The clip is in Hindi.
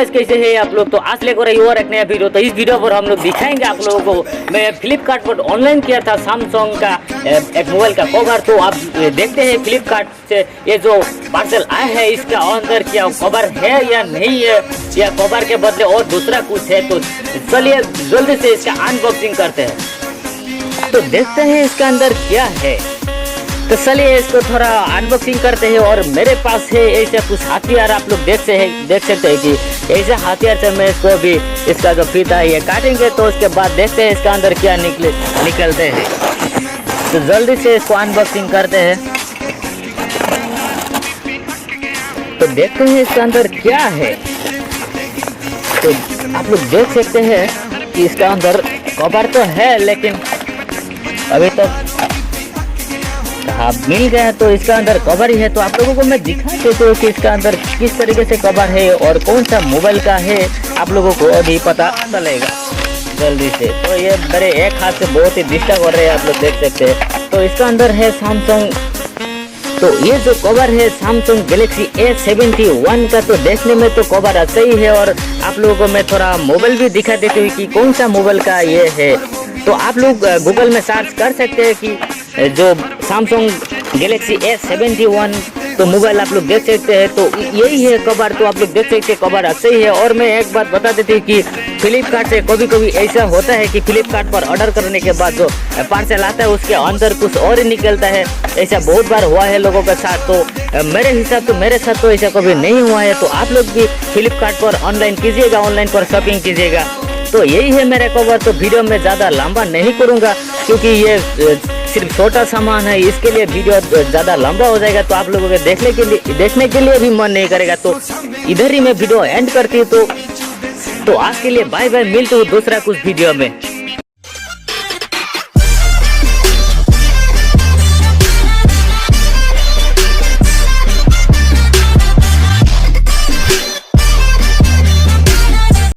गाइस कैसे हैं आप लोग। तो आज लेकर आई और एक नया वीडियो। तो इस वीडियो पर हम लोग दिखाएंगे आप लोगों को, मैं फ्लिपकार्ट पर ऑनलाइन किया था सैमसंग का एक मोबाइल का कवर। तो आप देखते हैं फ्लिपकार्ट से ये जो पार्सल आया है इसका अंदर क्या कवर है या नहीं है, या कवर के बदले और दूसरा कुछ है। तो चलिए जल्दी से इसका अनबॉक्सिंग करते हैं, तो देखते हैं इसका अंदर क्या है। तो चलिए इसको थोड़ा अनबॉक्सिंग करते हैं। और मेरे पास है ऐसा कुछ हथियार, आप लोग देख सकते हैं कि ऐसा हथियार से मैं इसको भी इसका जो फीता है ये काटेंगे। तो उसके बाद देखते हैं इसका अंदर क्या निकलते हैं। तो जल्दी से इसको अनबॉक्सिंग करते हैं, तो देखते हैं इसका अंदर क्या है। तो आप लोग देख सकते हैं कि इसका अंदर कवर तो है, लेकिन अभी तक हाँ मिल गया। तो इसका अंदर कवर ही है। तो आप लोगों को मैं दिखा देता हूँ कि इसका अंदर किस तरीके से कवर है और कौन सा मोबाइल का है, आप लोगों को अभी पता चलेगा जल्दी से। तो ये मेरे एक हाथ से बहुत ही डिस्टर्ब हो रहे हैं, आप लोग देख सकते हैं। तो इसका अंदर है सैमसंग, तो ये जो कवर है सैमसंग गैलेक्सी A71 का। तो देखने में तो कवर अच्छा ही है, और आप लोगों को मैं थोड़ा मोबाइल भी दिखा देती हूँ कि कौन सा मोबाइल का ये है। तो आप लोग गूगल में सर्च कर सकते हैं कि जो सैमसंग गैलेक्सी A71 तो मोबाइल आप लोग देख सकते हैं। तो यही है कवर। तो आप लोग देख सकते हैं कवर अच्छा ही है। और मैं एक बात बता देती हूँ कि फ्लिपकार्ट से कभी कभी ऐसा होता है कि फ्लिपकार्ट पर ऑर्डर करने के बाद जो पार्सल आता है उसके अंदर कुछ और ही निकलता है। ऐसा बहुत बार हुआ है लोगों के साथ। तो मेरे साथ तो ऐसा कभी नहीं हुआ है। तो आप लोग भी फ्लिपकार्ट पर ऑनलाइन कीजिएगा, ऑनलाइन पर शॉपिंग कीजिएगा। तो यही है मेरा कवर। तो वीडियो में ज़्यादा लंबा नहीं करूँगा क्योंकि ये सिर्फ छोटा सामान है, इसके लिए वीडियो ज़्यादा लंबा हो जाएगा। तो आप लोगों के देखने के लिए भी मन नहीं करेगा। तो इधर ही मैं वीडियो एंड करती हूँ। तो आज के लिए बाय बाय, मिलते हूँ दूसरा कुछ वीडियो में।